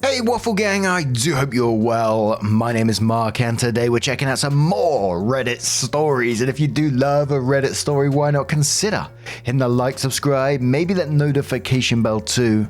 Hey Waffle Gang, I do hope you're well. My name is Mark and today we're checking out some more Reddit stories. And if you do love a Reddit story, why not consider hitting the like, subscribe, maybe that notification bell too.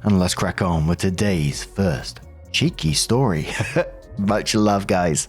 And let's crack on with today's first cheeky story. Much love, guys.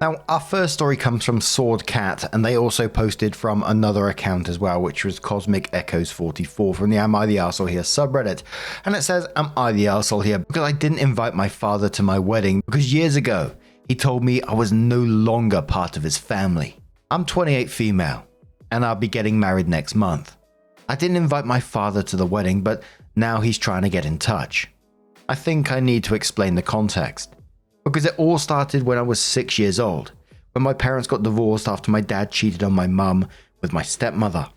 Now, our first story comes from Sword Cat, and they also posted from another account as well, which was Cosmic Echoes 44 from the Am I the Arsehole Here subreddit. And it says, Am I the Arsehole Here because I didn't invite my father to my wedding because years ago he told me I was no longer part of his family. I'm 28 female, and I'll be getting married next month. I didn't invite my father to the wedding, but now he's trying to get in touch. I think I need to explain the context. Because it all started when I was 6 years old, when my parents got divorced after my dad cheated on my mum with my stepmother.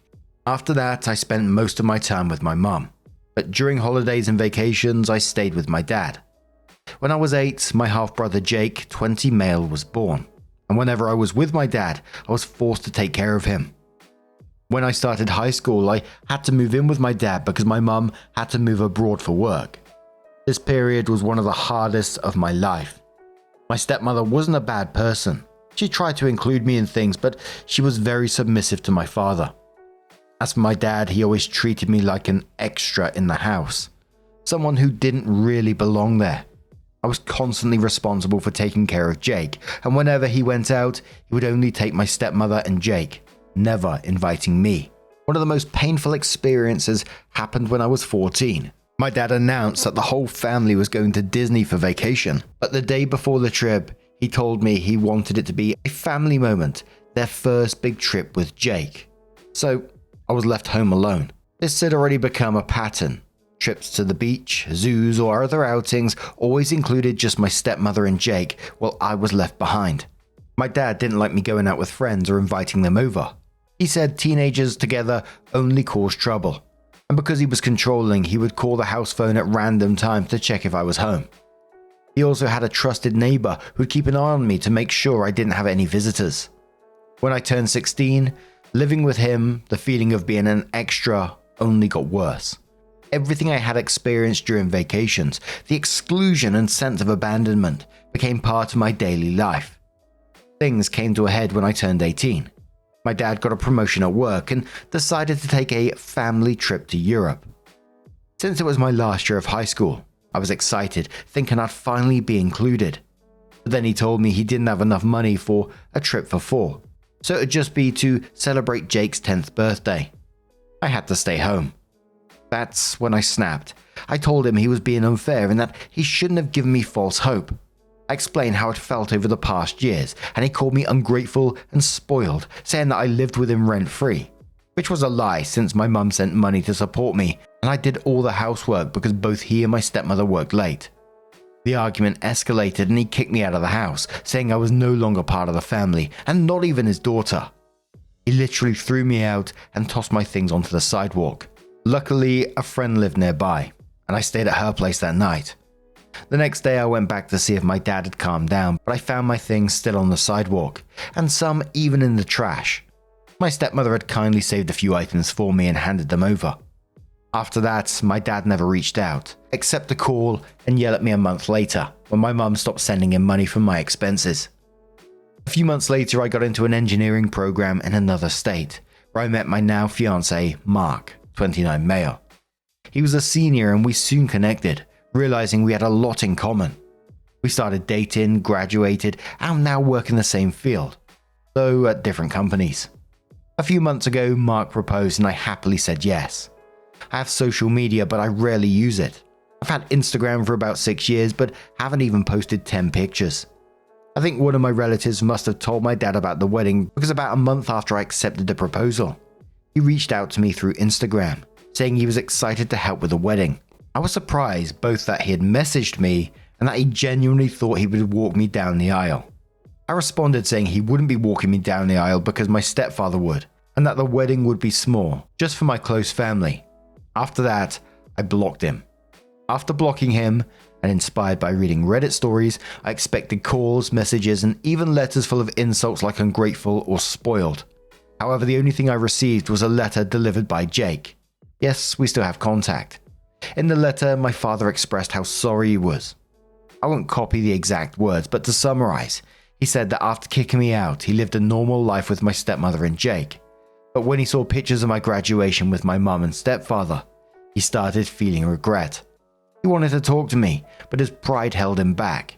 After that, I spent most of my time with my mum, but during holidays and vacations, I stayed with my dad. When I was 8, my half-brother Jake, 20 male, was born, and whenever I was with my dad, I was forced to take care of him. When I started high school, I had to move in with my dad because my mum had to move abroad for work. This period was one of the hardest of my life. My stepmother wasn't a bad person. She tried to include me in things, but she was very submissive to my father. As for my dad, he always treated me like an extra in the house, someone who didn't really belong there. I was constantly responsible for taking care of Jake, and whenever he went out, he would only take my stepmother and Jake, never inviting me. One of the most painful experiences happened when I was 14. My dad announced that the whole family was going to Disney for vacation, but the day before the trip, he told me he wanted it to be a family moment, their first big trip with Jake. So I was left home alone. This had already become a pattern. Trips to the beach, zoos, or other outings always included just my stepmother and Jake, while I was left behind. My dad didn't like me going out with friends or inviting them over. He said teenagers together only cause trouble. And because he was controlling, he would call the house phone at random times to check if I was home. He also had a trusted neighbor who'd keep an eye on me to make sure I didn't have any visitors. When I turned 16, living with him, the feeling of being an extra only got worse. Everything I had experienced during vacations, the exclusion and sense of abandonment, became part of my daily life. Things came to a head when I turned 18. My dad got a promotion at work and decided to take a family trip to Europe. Since it was my last year of high school, I was excited, thinking I'd finally be included. But then he told me he didn't have enough money for a trip for 4, so it'd just be to celebrate Jake's 10th birthday. I had to stay home. That's when I snapped. I told him he was being unfair and that he shouldn't have given me false hope. I explained how it felt over the past years, and he called me ungrateful and spoiled, saying that I lived with him rent-free, which was a lie since my mum sent money to support me, and I did all the housework because both he and my stepmother worked late. The argument escalated and he kicked me out of the house, saying I was no longer part of the family, and not even his daughter. He literally threw me out and tossed my things onto the sidewalk. Luckily, a friend lived nearby, and I stayed at her place that night. The next day I went back to see if my dad had calmed down, but I found my things still on the sidewalk, and some even in the trash. My stepmother had kindly saved a few items for me and handed them over. After that, my dad never reached out, except to call and yell at me a month later, when my mum stopped sending him money for my expenses. A few months later I got into an engineering program in another state, where I met my now fiancé, Mark, 29 male. He was a senior and we soon connected, realizing we had a lot in common. We started dating, graduated, and now work in the same field, though at different companies. A few months ago, Mark proposed and I happily said yes. I have social media, but I rarely use it. I've had Instagram for about 6 years, but haven't even posted 10 pictures. I think one of my relatives must have told my dad about the wedding because about a month after I accepted the proposal, he reached out to me through Instagram, saying he was excited to help with the wedding. I was surprised both that he had messaged me and that he genuinely thought he would walk me down the aisle. I responded saying he wouldn't be walking me down the aisle because my stepfather would, and that the wedding would be small, just for my close family. After that, I blocked him. After blocking him, and inspired by reading Reddit stories, I expected calls, messages, and even letters full of insults like ungrateful or spoiled. However, the only thing I received was a letter delivered by Jake. Yes, we still have contact. In the letter, my father expressed how sorry he was. I won't copy the exact words, but to summarize, he said that after kicking me out, he lived a normal life with my stepmother and Jake. But when he saw pictures of my graduation with my mum and stepfather, he started feeling regret. He wanted to talk to me, but his pride held him back.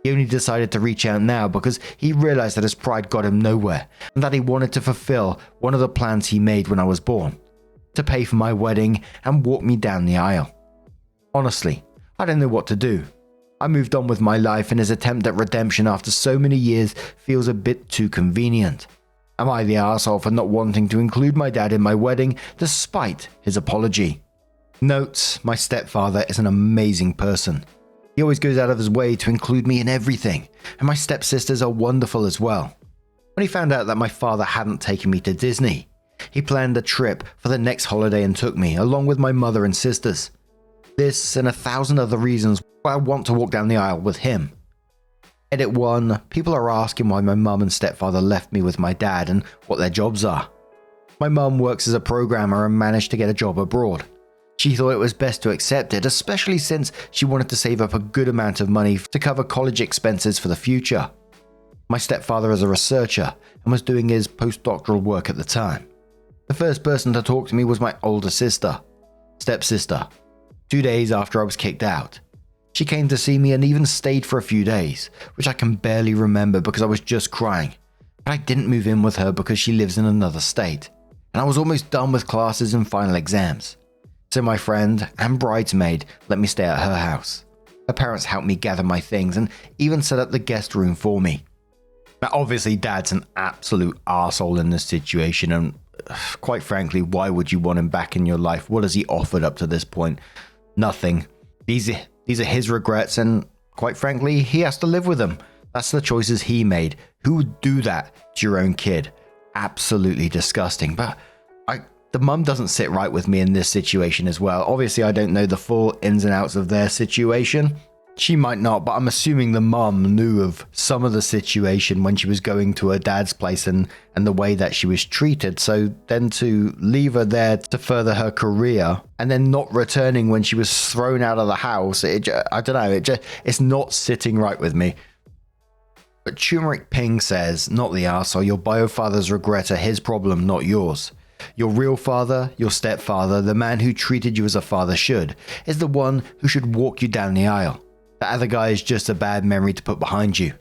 He only decided to reach out now because he realized that his pride got him nowhere and that he wanted to fulfill one of the plans he made when I was born, to pay for my wedding and walk me down the aisle. Honestly, I didn't know what to do. I moved on with my life, and his attempt at redemption after so many years feels a bit too convenient. Am I the arsehole for not wanting to include my dad in my wedding despite his apology? Notes, my stepfather is an amazing person. He always goes out of his way to include me in everything, and my stepsisters are wonderful as well. When he found out that my father hadn't taken me to Disney, he planned a trip for the next holiday and took me, along with my mother and sisters. This and 1,000 other reasons why I want to walk down the aisle with him. Edit 1. People are asking why my mum and stepfather left me with my dad and what their jobs are. My mum works as a programmer and managed to get a job abroad. She thought it was best to accept it, especially since she wanted to save up a good amount of money to cover college expenses for the future. My stepfather is a researcher and was doing his postdoctoral work at the time. The first person to talk to me was my older stepsister, 2 days after I was kicked out. She came to see me and even stayed for a few days, which I can barely remember because I was just crying. But I didn't move in with her because she lives in another state, and I was almost done with classes and final exams. So my friend and bridesmaid let me stay at her house. Her parents helped me gather my things and even set up the guest room for me. Now obviously Dad's an absolute arsehole in this situation, and quite frankly, why would you want him back in your life? What has he offered up to this point? Nothing. These are his regrets, and quite frankly, he has to live with them. That's the choices he made. Who would do that to your own kid? Absolutely disgusting. But the mum doesn't sit right with me in this situation as well. Obviously, I don't know the full ins and outs of their situation. She might not, but I'm assuming the mum knew of some of the situation when she was going to her dad's place and the way that she was treated. So then to leave her there to further her career and then not returning when she was thrown out of the house, I don't know, it's not sitting right with me. But Turmeric Ping says, not the arsehole, your bio father's regrets are his problem, not yours. Your real father, your stepfather, the man who treated you as a father should, is the one who should walk you down the aisle. The other guy is just a bad memory to put behind you.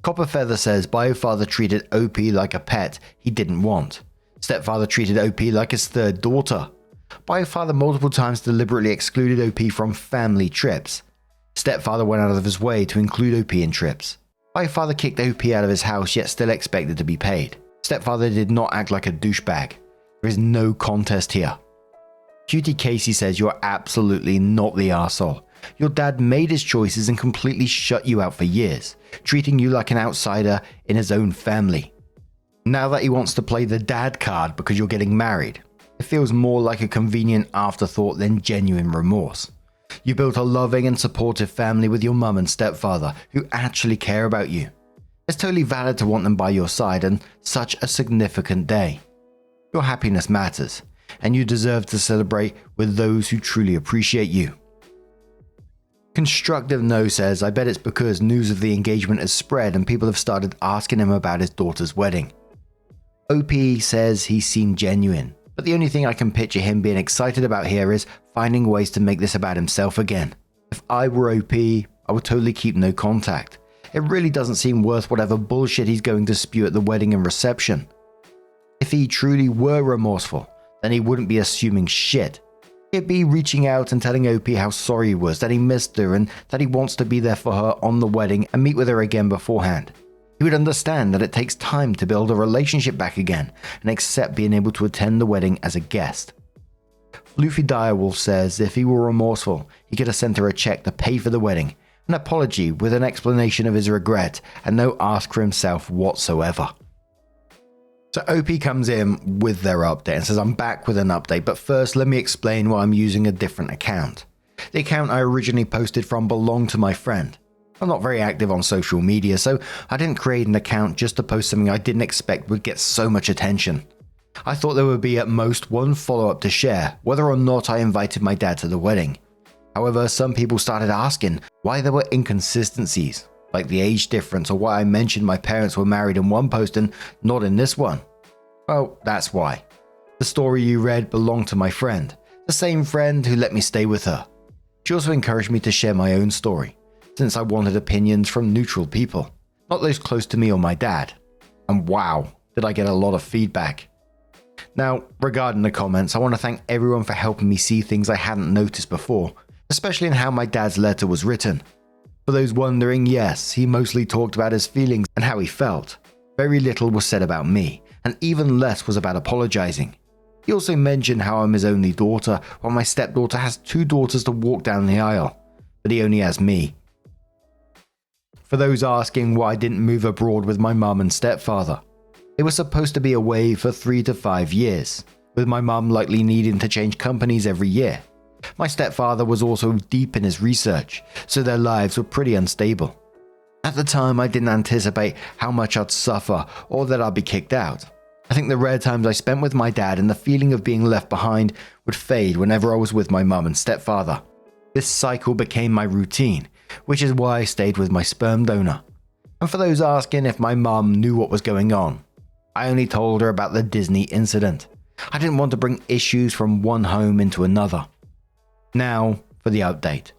Copper Feather says Biofather treated OP like a pet he didn't want. Stepfather treated OP like his third daughter. Biofather multiple times deliberately excluded OP from family trips. Stepfather went out of his way to include OP in trips. Biofather kicked OP out of his house yet still expected to be paid. Stepfather did not act like a douchebag. There is no contest here. Cutie Casey says you're absolutely not the arsehole. Your dad made his choices and completely shut you out for years, treating you like an outsider in his own family. Now that he wants to play the dad card because you're getting married, it feels more like a convenient afterthought than genuine remorse. You built a loving and supportive family with your mum and stepfather who actually care about you. It's totally valid to want them by your side on such a significant day. Your happiness matters, and you deserve to celebrate with those who truly appreciate you. Constructive No says, I bet it's because news of the engagement has spread and people have started asking him about his daughter's wedding. OP says he seemed genuine, but the only thing I can picture him being excited about here is finding ways to make this about himself again. If I were OP, I would totally keep no contact. It really doesn't seem worth whatever bullshit he's going to spew at the wedding and reception. If he truly were remorseful, then he wouldn't be assuming shit. He'd be reaching out and telling OP how sorry he was, that he missed her and that he wants to be there for her on the wedding and meet with her again beforehand. He would understand that it takes time to build a relationship back again and accept being able to attend the wedding as a guest. Luffy Direwolf says if he were remorseful, he could have sent her a check to pay for the wedding, an apology with an explanation of his regret, and no ask for himself whatsoever. So OP comes in with their update and says, I'm back with an update, but first let me explain why I'm using a different account. The account I originally posted from belonged to my friend. I'm not very active on social media, so I didn't create an account just to post something I didn't expect would get so much attention. I thought there would be at most one follow-up to share, whether or not I invited my dad to the wedding. However, some people started asking why there were inconsistencies, like the age difference or why I mentioned my parents were married in one post and not in this one. Well, that's why. The story you read belonged to my friend, the same friend who let me stay with her. She also encouraged me to share my own story, since I wanted opinions from neutral people, not those close to me or my dad. And wow, did I get a lot of feedback. Now, regarding the comments, I want to thank everyone for helping me see things I hadn't noticed before, especially in how my dad's letter was written. For those wondering, yes, he mostly talked about his feelings and how he felt. Very little was said about me, and even less was about apologizing. He also mentioned how I'm his only daughter, while my stepdaughter has 2 daughters to walk down the aisle, but he only has me. For those asking why I didn't move abroad with my mum and stepfather, they were supposed to be away for 3 to 5 years, with my mum likely needing to change companies every year. My stepfather was also deep in his research, so their lives were pretty unstable. At the time, I didn't anticipate how much I'd suffer or that I'd be kicked out. I think the rare times I spent with my dad and the feeling of being left behind would fade whenever I was with my mum and stepfather. This cycle became my routine, which is why I stayed with my sperm donor. And for those asking if my mum knew what was going on, I only told her about the Disney incident. I didn't want to bring issues from one home into another. Now, for the update.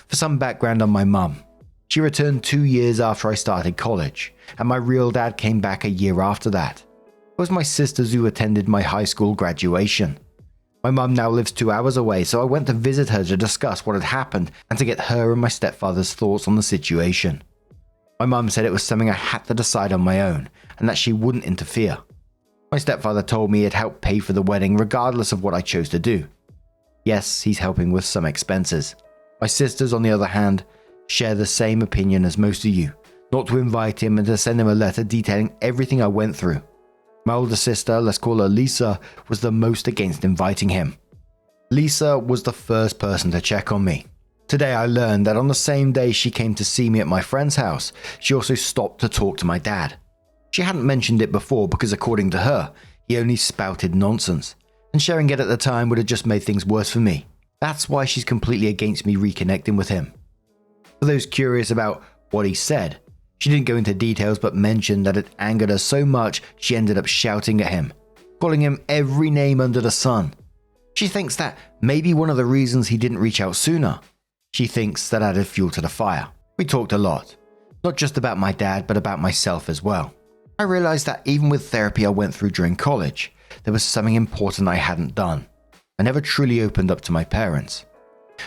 For some background on my mum. She returned 2 years after I started college, and my real dad came back a year after that. It was my sisters who attended my high school graduation. My mum now lives 2 hours away, so I went to visit her to discuss what had happened and to get her and my stepfather's thoughts on the situation. My mum said it was something I had to decide on my own, and that she wouldn't interfere. My stepfather told me he'd help pay for the wedding regardless of what I chose to do. Yes, he's helping with some expenses. My sisters, on the other hand, share the same opinion as most of you, not to invite him and to send him a letter detailing everything I went through. My older sister, let's call her Lisa, was the most against inviting him. Lisa was the first person to check on me. Today I learned that on the same day she came to see me at my friend's house, she also stopped to talk to my dad. She hadn't mentioned it before because according to her, he only spouted nonsense, and sharing it at the time would have just made things worse for me. That's why she's completely against me reconnecting with him. For those curious about what he said, she didn't go into details but mentioned that it angered her so much she ended up shouting at him, calling him every name under the sun. She thinks that maybe one of the reasons he didn't reach out sooner. She thinks that added fuel to the fire. We talked a lot, not just about my dad but about myself as well. I realized that even with therapy I went through during college, there was something important I hadn't done. I never truly opened up to my parents.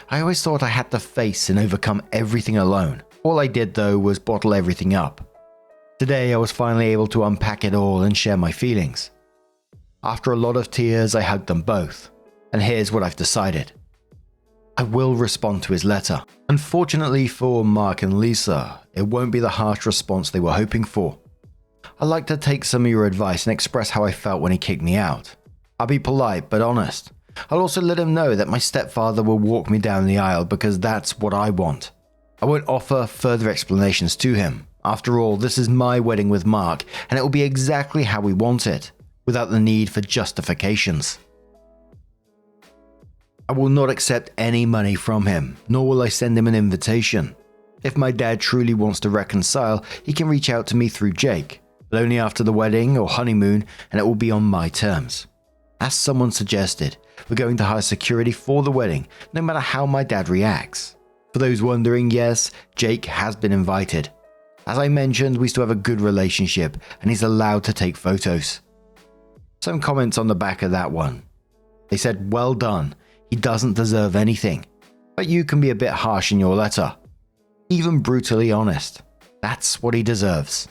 I always thought I had to face and overcome everything alone. All I did though was bottle everything up. Today I was finally able to unpack it all and share my feelings. After a lot of tears I hugged them both, and here's what I've decided. I will respond to his letter. Unfortunately for Mark and Lisa, it won't be the harsh response they were hoping for. I'd like to take some of your advice and express how I felt when he kicked me out. I'll be polite but honest. I'll also let him know that my stepfather will walk me down the aisle because that's what I want. I won't offer further explanations to him. After all, this is my wedding with Mark, and it will be exactly how we want it, without the need for justifications. I will not accept any money from him, nor will I send him an invitation. If my dad truly wants to reconcile, he can reach out to me through Jake, but only after the wedding or honeymoon, and it will be on my terms. As someone suggested, we're going to hire security for the wedding, no matter how my dad reacts. For those wondering, yes, Jake has been invited. As I mentioned, we still have a good relationship, and he's allowed to take photos. Some comments on the back of that one. They said, well done, he doesn't deserve anything, but you can be a bit harsh in your letter. Even brutally honest. That's what he deserves.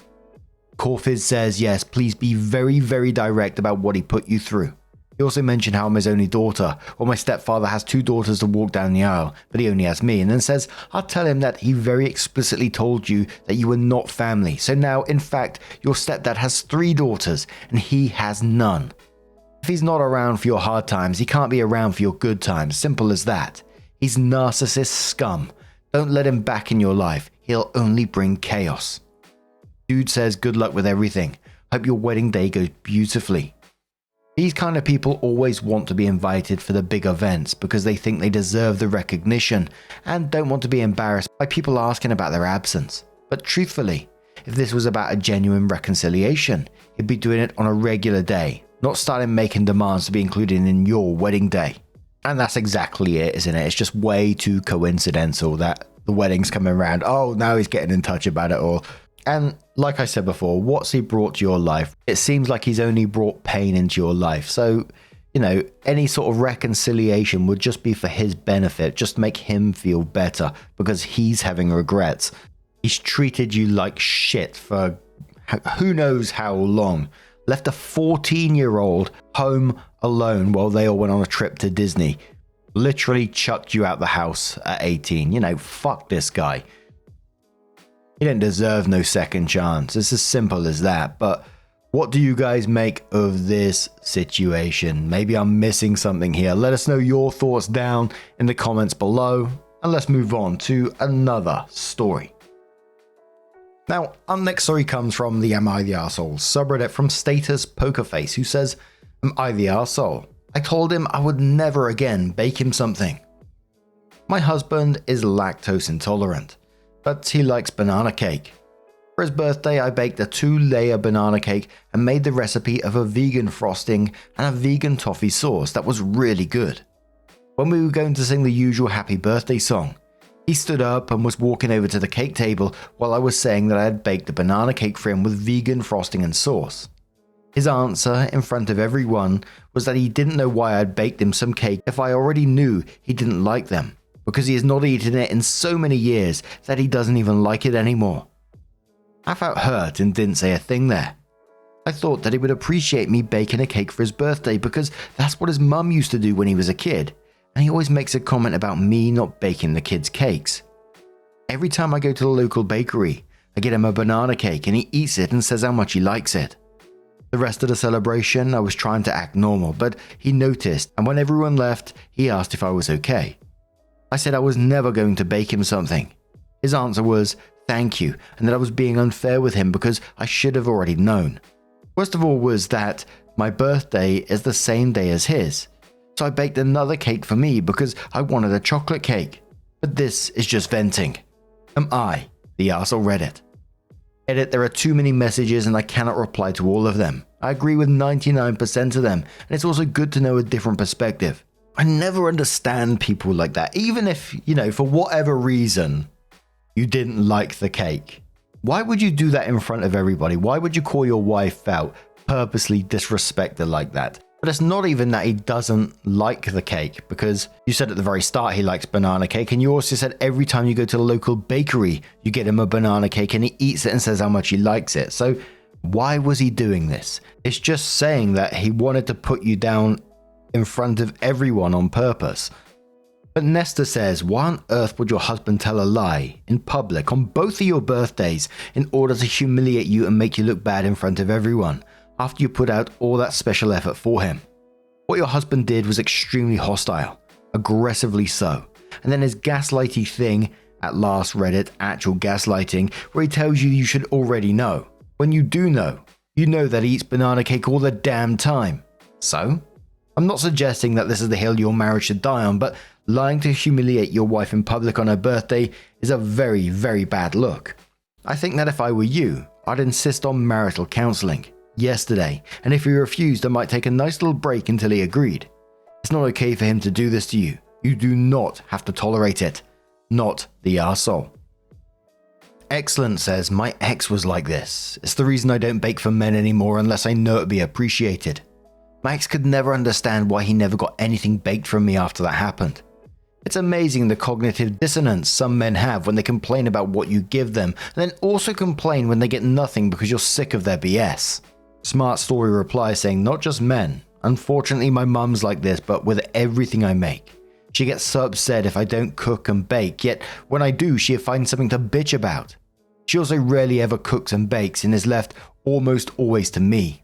Corfiz says, yes, please be very, very direct about what he put you through. He also mentioned how I'm his only daughter, while my stepfather has 2 daughters to walk down the aisle, but he only has me, and then says, I'll tell him that he very explicitly told you that you were not family, so now, in fact, your stepdad has 3 daughters, and he has none. If he's not around for your hard times, he can't be around for your good times, simple as that. He's narcissist scum. Don't let him back in your life, he'll only bring chaos. Dude says good luck with everything, hope your wedding day goes beautifully. These kind of people always want to be invited for the big events because they think they deserve the recognition and don't want to be embarrassed by people asking about their absence. But truthfully, if this was about a genuine reconciliation, he'd be doing it on a regular day, not starting making demands to be included in your wedding day. And that's exactly it, isn't it? It's just way too coincidental that the wedding's coming around. Oh, now he's getting in touch about it all. And like I said before, what's he brought to your life? It seems like he's only brought pain into your life. So, any sort of reconciliation would just be for his benefit, just make him feel better because he's having regrets. He's treated you like shit for who knows how long. Left a 14-year-old home alone while they all went on a trip to Disney. Literally chucked you out the house at 18. Fuck this guy. He didn't deserve no second chance. It's as simple as that. But what do you guys make of this situation? Maybe I'm missing something here. Let us know your thoughts down in the comments below. And let's move on to another story. Now, our next story comes from the Am I the Arsehole subreddit from Status Pokerface, who says, Am I the arsehole? I told him I would never again bake him something. My husband is lactose intolerant, but he likes banana cake. For his birthday, I baked a 2-layer banana cake and made the recipe of a vegan frosting and a vegan toffee sauce that was really good. When we were going to sing the usual happy birthday song, he stood up and was walking over to the cake table while I was saying that I had baked a banana cake for him with vegan frosting and sauce. His answer in front of everyone was that he didn't know why I'd baked him some cake if I already knew he didn't like them, because he has not eaten it in so many years that he doesn't even like it anymore. I felt hurt and didn't say a thing there. I thought that he would appreciate me baking a cake for his birthday because that's what his mum used to do when he was a kid. And he always makes a comment about me not baking the kids' cakes. Every time I go to the local bakery, I get him a banana cake and he eats it and says how much he likes it. The rest of the celebration, I was trying to act normal, but he noticed, and when everyone left, he asked if I was okay. I said I was never going to bake him something. His answer was, thank you, and that I was being unfair with him because I should have already known. Worst of all was that my birthday is the same day as his. So I baked another cake for me because I wanted a chocolate cake. But this is just venting. Am I the arsehole Reddit? Edit, there are too many messages and I cannot reply to all of them. I agree with 99% of them, and it's also good to know a different perspective. I never understand people like that, even if, for whatever reason, you didn't like the cake. Why would you do that in front of everybody? Why would you call your wife out, purposely disrespect her like that? But it's not even that he doesn't like the cake, because you said at the very start he likes banana cake, and you also said every time you go to the local bakery, you get him a banana cake and he eats it and says how much he likes it. So why was he doing this? It's just saying that he wanted to put you down in front of everyone on purpose. But Nesta says, why on earth would your husband tell a lie in public on both of your birthdays in order to humiliate you and make you look bad in front of everyone? After you put out all that special effort for him. What your husband did was extremely hostile, aggressively so. And then his gaslighty thing, at last Reddit, actual gaslighting, where he tells you should already know. When you do know, you know that he eats banana cake all the damn time. So? I'm not suggesting that this is the hill your marriage should die on, but lying to humiliate your wife in public on her birthday is a very, very bad look. I think that if I were you, I'd insist on marital counseling. Yesterday, and if he refused, I might take a nice little break until he agreed. It's not okay for him to do this to you. You do not have to tolerate it. Not the arsehole. Excellent says, my ex was like this. It's the reason I don't bake for men anymore unless I know it'd be appreciated. My ex could never understand why he never got anything baked from me after that happened. It's amazing the cognitive dissonance some men have when they complain about what you give them, and then also complain when they get nothing because you're sick of their BS. Smart Story replies saying, not just men. Unfortunately, my mum's like this, but with everything I make. She gets so upset if I don't cook and bake, yet when I do, she finds something to bitch about. She also rarely ever cooks and bakes and is left almost always to me.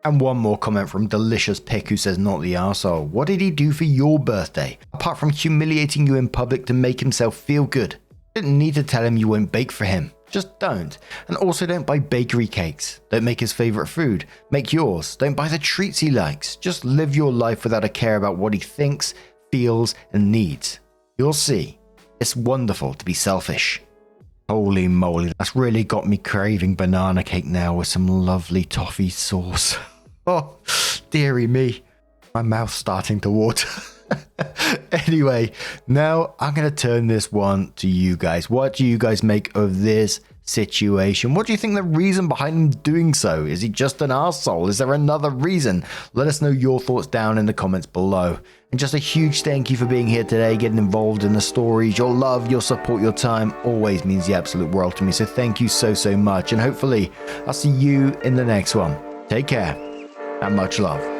And one more comment from Delicious Pick who says, not the arsehole. What did he do for your birthday? Apart from humiliating you in public to make himself feel good. Didn't need to tell him you won't bake for him. Just don't. And also don't buy bakery cakes. Don't make his favorite food. Make yours. Don't buy the treats he likes. Just live your life without a care about what he thinks, feels, and needs. You'll see. It's wonderful to be selfish. Holy moly, that's really got me craving banana cake now with some lovely toffee sauce. Oh, dearie me. My mouth's starting to water. Anyway, now I'm going to turn this one to you guys. What do you guys make of this situation? What do you think the reason behind him doing so? Is he just an arsehole? Is there another reason? Let us know your thoughts down in the comments below. And just a huge thank you for being here today, getting involved in the stories. Your love, your support, your time always means the absolute world to me. So thank you so much. And hopefully I'll see you in the next one. Take care and much love.